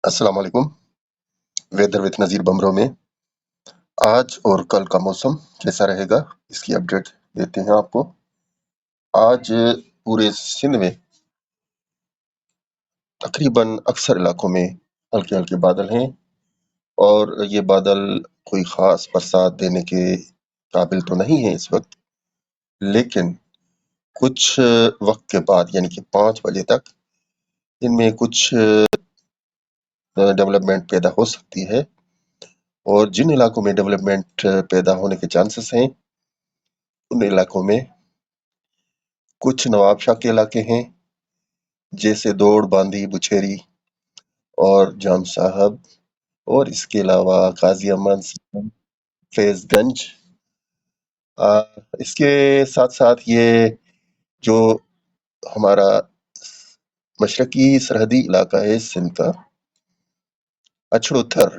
السلام علیکم، weather with Nazir Bhambhro میں آج اور کل کا موسم کیسا رہے گا اس کی اپڈیٹ دیتے ہیں آپ کو۔ آج پورے سندھ میں تقریباً اکثر علاقوں میں ہلکے ہلکے بادل ہیں، اور یہ بادل کوئی خاص برسات دینے کے قابل تو نہیں ہے اس وقت، لیکن کچھ وقت کے بعد یعنی کہ 5 بجے تک ان میں کچھ ڈیولپمنٹ پیدا ہو سکتی ہے، اور جن علاقوں میں ڈیولپمنٹ پیدا ہونے کے چانسز ہیں ان علاقوں میں کچھ نواب شاہ کے علاقے ہیں، جیسے دوڑ، باندی، بچھیری اور جام صاحب، اور اس کے علاوہ قاضی امان، فیض گنج۔ اس کے ساتھ ساتھ یہ جو ہمارا مشرقی سرحدی علاقہ ہے سندھ کا، اچھڑو تھر،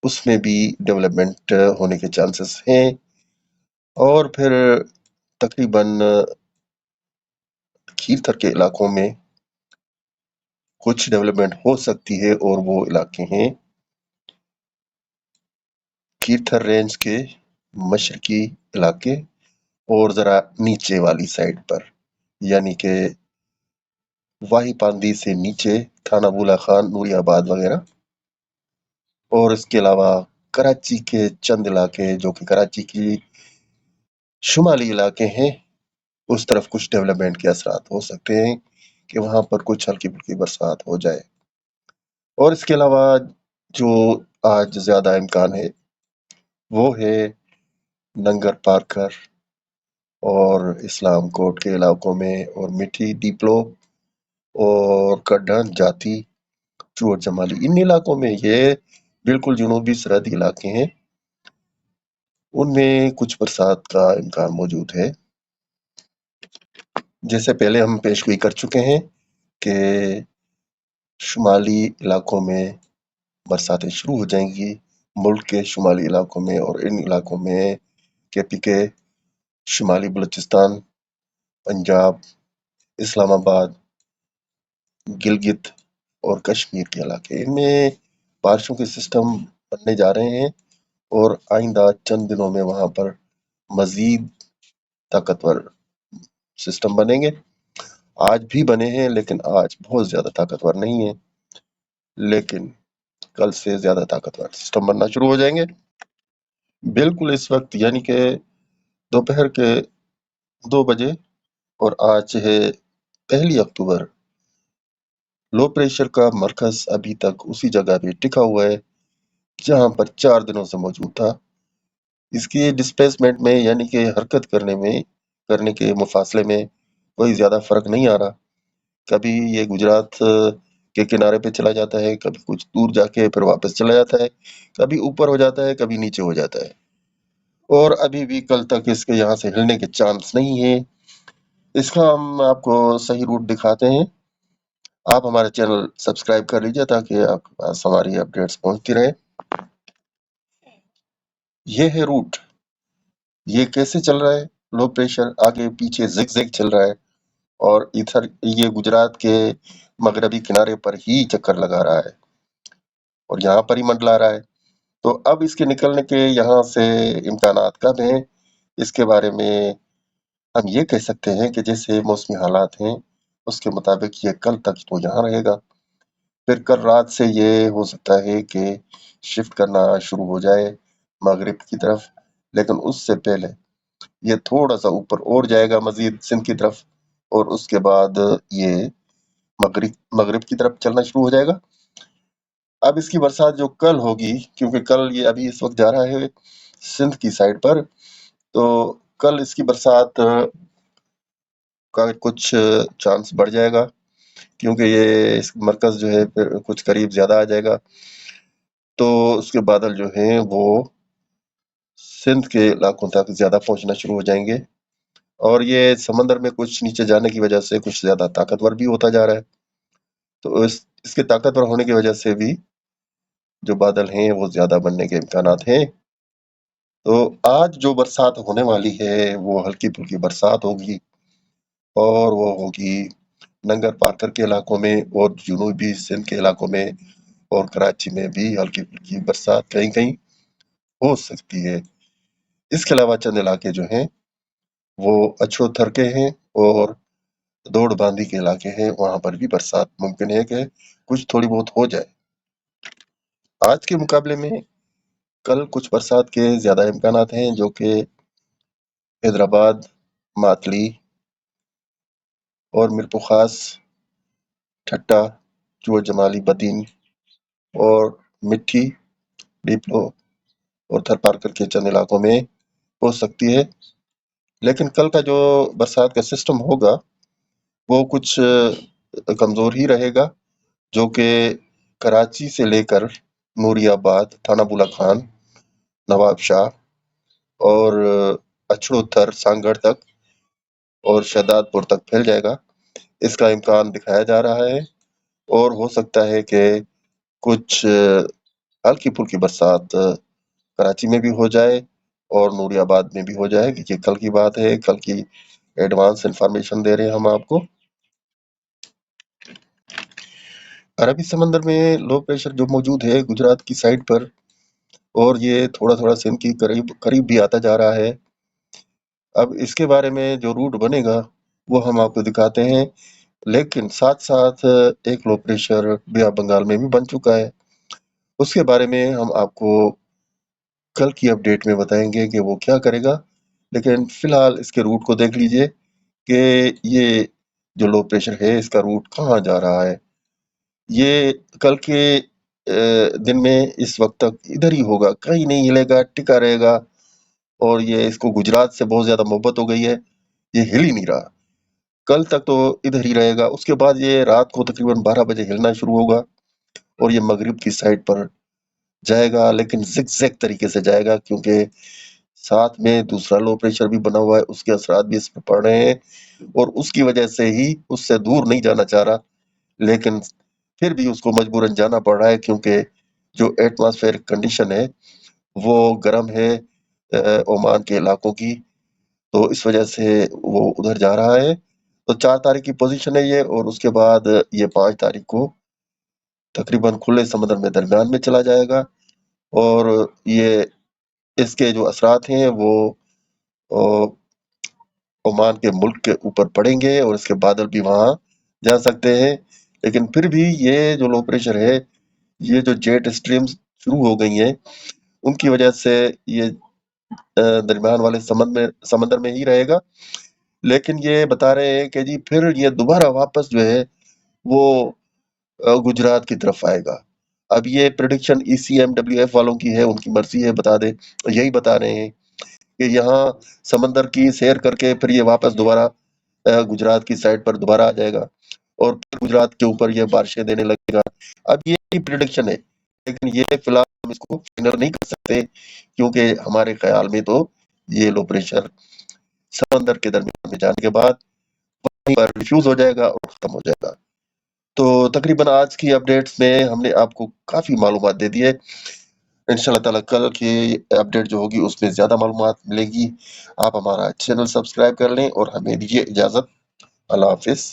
اس میں بھی ڈیولپمنٹ ہونے کے چانسز ہیں، اور پھر تقریباً کھیر تھر کے علاقوں میں کچھ ڈیولپمنٹ ہو سکتی ہے، اور وہ علاقے ہیں کھیر تھر رینج کے مشرقی علاقے اور ذرا نیچے والی سائڈ پر، یعنی کہ واہی پاندی سے نیچے تھانہ بولا خان، نوری آباد وغیرہ، اور اس کے علاوہ کراچی کے چند علاقے جو کہ کراچی کی شمالی علاقے ہیں، اس طرف کچھ ڈیولپمنٹ کے اثرات ہو سکتے ہیں کہ وہاں پر کچھ ہلکی پھلکی برسات ہو جائے۔ اور اس کے علاوہ جو آج زیادہ امکان ہے وہ ہے ننگر پارکر اور اسلام کوٹ کے علاقوں میں، اور مٹھی، ڈیپلو اور کڈھن، جاتی، چور جمالی، ان علاقوں میں، یہ بالکل جنوبی سرحدی علاقے ہیں، ان میں کچھ برسات کا امکان موجود ہے۔ جیسے پہلے ہم پیشگوئی کر چکے ہیں کہ شمالی علاقوں میں برساتیں شروع ہو جائیں گی، ملک کے شمالی علاقوں میں، اور ان علاقوں میں کے پی کے، شمالی بلوچستان، پنجاب، اسلام آباد، گلگت اور کشمیر کے علاقے، ان میں بارشوں کے سسٹم بننے جا رہے ہیں، اور آئندہ چند دنوں میں وہاں پر مزید طاقتور سسٹم بنیں گے۔ آج بھی بنے ہیں لیکن آج بہت زیادہ طاقتور نہیں ہیں، لیکن کل سے زیادہ طاقتور سسٹم بننا شروع ہو جائیں گے۔ بالکل اس وقت یعنی کہ دوپہر کے 2 بجے، اور آج ہے 1 اکتوبر، لو پریشر کا مرکز ابھی تک اسی جگہ پہ ٹکا ہوا ہے جہاں پر 4 دنوں سے موجود تھا۔ اس کی ڈسپلیسمنٹ میں یعنی کہ حرکت کرنے کے مفاصلے میں کوئی زیادہ فرق نہیں آ رہا، کبھی یہ گجرات کے کنارے پہ چلا جاتا ہے، کبھی کچھ دور جا کے پھر واپس چلا جاتا ہے، کبھی اوپر ہو جاتا ہے، کبھی نیچے ہو جاتا ہے، اور ابھی بھی کل تک اس کے یہاں سے ہلنے کے چانس نہیں ہے۔ اس کا ہم آپ کو صحیح روٹ دکھاتے ہیں، آپ ہمارے چینل سبسکرائب کر لیجیے تاکہ آپ کے پاس ہماری اپڈیٹس پہنچتی رہے۔ یہ ہے روٹ، یہ کیسے چل رہا ہے، لو پریشر آگے پیچھے زگ زگ چل رہا ہے، اور ادھر یہ گجرات کے مغربی کنارے پر ہی چکر لگا رہا ہے اور یہاں پر ہی منڈلا رہا ہے۔ تو اب اس کے نکلنے کے یہاں سے امکانات کب ہیں، اس کے بارے میں ہم یہ کہہ سکتے ہیں کہ جیسے موسمی حالات ہیں اس کے مطابق یہ کل تک تو یہاں رہے گا، پھر کل رات سے یہ ہو سکتا ہے کہ شفٹ کرنا شروع ہو جائے مغرب کی طرف، لیکن اس سے پہلے یہ تھوڑا سا اوپر اور جائے گا مزید سندھ کی طرف، اور اس کے بعد یہ مغرب کی طرف چلنا شروع ہو جائے گا۔ اب اس کی برسات جو کل ہوگی، کیونکہ کل یہ ابھی اس وقت جا رہا ہے سندھ کی سائڈ پر، تو کل اس کی برسات کا کچھ چانس بڑھ جائے گا، کیونکہ یہ اس مرکز جو ہے پھر کچھ قریب زیادہ آ جائے گا، تو اس کے بادل جو ہیں وہ سندھ کے علاقوں تک زیادہ پہنچنا شروع ہو جائیں گے، اور یہ سمندر میں کچھ نیچے جانے کی وجہ سے کچھ زیادہ طاقتور بھی ہوتا جا رہا ہے، تو اس کے طاقتور ہونے کی وجہ سے بھی جو بادل ہیں وہ زیادہ بننے کے امکانات ہیں۔ تو آج جو برسات ہونے والی ہے وہ ہلکی پھلکی برسات ہوگی، اور وہ ہوگی ننگر پارکر کے علاقوں میں اور جنوبی سندھ کے علاقوں میں اور کراچی میں بھی ہلکی پھلکی برسات کہیں کہیں ہو سکتی ہے۔ اس کے علاوہ چند علاقے جو ہیں وہ اچھو تھر کے ہیں اور دوڑ باندھی کے علاقے ہیں، وہاں پر بھی برسات ممکن ہے کہ کچھ تھوڑی بہت ہو جائے۔ آج کے مقابلے میں کل کچھ برسات کے زیادہ امکانات ہیں، جو کہ حیدرآباد، ماتلی اور میرپورخاص، ٹھٹا، چوڑ جمالی، بدین اور مٹھی، ڈیپلو اور تھر پارکر کے چند علاقوں میں ہو سکتی ہے۔ لیکن کل کا جو برسات کا سسٹم ہوگا وہ کچھ کمزور ہی رہے گا، جو کہ کراچی سے لے کر نوری آباد، تھانہ بولا خان، نواب شاہ اور اچھڑو تھر، سانگڑ تک اور شہداد پور تک پھیل جائے گا۔ اس کا امکان دکھایا جا رہا ہے اور ہو سکتا ہے کہ کچھ ہلکی پھلکی برسات کراچی میں بھی ہو جائے اور نوری آباد میں بھی ہو جائے۔ یہ کل کی بات ہے، کل کی ایڈوانس انفارمیشن دے رہے ہیں ہم آپ کو۔ عربی سمندر میں لو پریشر جو موجود ہے گجرات کی سائڈ پر، اور یہ تھوڑا تھوڑا سندھ کی قریب بھی آتا جا رہا ہے۔ اب اس کے بارے میں جو روٹ بنے گا وہ ہم آپ کو دکھاتے ہیں، لیکن ساتھ ساتھ ایک لو پریشر بے آف بنگال میں بھی بن چکا ہے، اس کے بارے میں ہم آپ کو کل کی اپڈیٹ میں بتائیں گے کہ وہ کیا کرے گا۔ لیکن فی الحال اس کے روٹ کو دیکھ لیجئے کہ یہ جو لو پریشر ہے اس کا روٹ کہاں جا رہا ہے۔ یہ کل کے دن میں اس وقت تک ادھر ہی ہوگا، کہیں نہیں ہلے گا، ٹکا رہے گا، اور یہ اس کو گجرات سے بہت زیادہ محبت ہو گئی ہے، یہ ہل ہی نہیں رہا۔ کل تک تو ادھر ہی رہے گا، اس کے بعد یہ رات کو تقریباً 12 بجے ہلنا شروع ہوگا اور یہ مغرب کی سائڈ پر جائے گا، لیکن زگ زگ طریقے سے جائے گا، کیونکہ ساتھ میں دوسرا لو پریشر بھی بنا ہوا ہے، اس کے اثرات بھی اس پر پڑ رہے ہیں اور اس کی وجہ سے ہی اس سے دور نہیں جانا چاہ رہا، لیکن پھر بھی اس کو مجبوراً جانا پڑ رہا ہے، کیونکہ جو ایٹماسفیئر کنڈیشن ہے وہ گرم ہے عمان کے علاقوں کی، تو اس وجہ سے وہ ادھر جا رہا ہے۔ تو 4 تاریخ کی پوزیشن ہے یہ، اور اس کے بعد یہ 5 تاریخ کو تقریباً کھلے سمندر میں درمیان میں چلا جائے گا، اور یہ اس کے جو اثرات ہیں وہ عمان کے ملک کے اوپر پڑیں گے اور اس کے بادل بھی وہاں جا سکتے ہیں۔ لیکن پھر بھی یہ جو لو پریشر ہے، یہ جو جیٹ اسٹریمز شروع ہو گئی ہیں ان کی وجہ سے یہ درمیان والے سمندر میں ہی رہے گا، لیکن یہ بتا رہے ہیں کہ جی پھر یہ دوبارہ واپس جو ہے وہ گجرات کی طرف آئے گا۔ اب یہ پریڈکشن ECMWF والوں کی ہے، ان کی مرضی ہے، بتا دیں، یہی بتا رہے ہیں کہ یہاں سمندر کی سیر کر کے پھر یہ واپس دوبارہ گجرات کی سائڈ پر دوبارہ آ جائے گا اور پھر گجرات کے اوپر یہ بارشیں دینے لگے گا۔ اب یہ پریڈکشن ہے، لیکن یہ فی الحال ہم اس کو فائنل نہیں کر سکتے، کیونکہ ہمارے خیال میں تو یہ لو پریشر سمندر کے درمیان میں جانے کے بعد وہیں پر ڈیفیوز ہو جائے گا اور ختم ہو جائے گا۔ تو تقریباً آج کی اپڈیٹس میں ہم نے آپ کو کافی معلومات دے دی ہے۔ انشاءاللہ تعالیٰ کل کی اپڈیٹ جو ہوگی اس میں زیادہ معلومات ملے گی۔ آپ ہمارا چینل سبسکرائب کر لیں اور ہمیں دیجیے اجازت۔ اللہ حافظ۔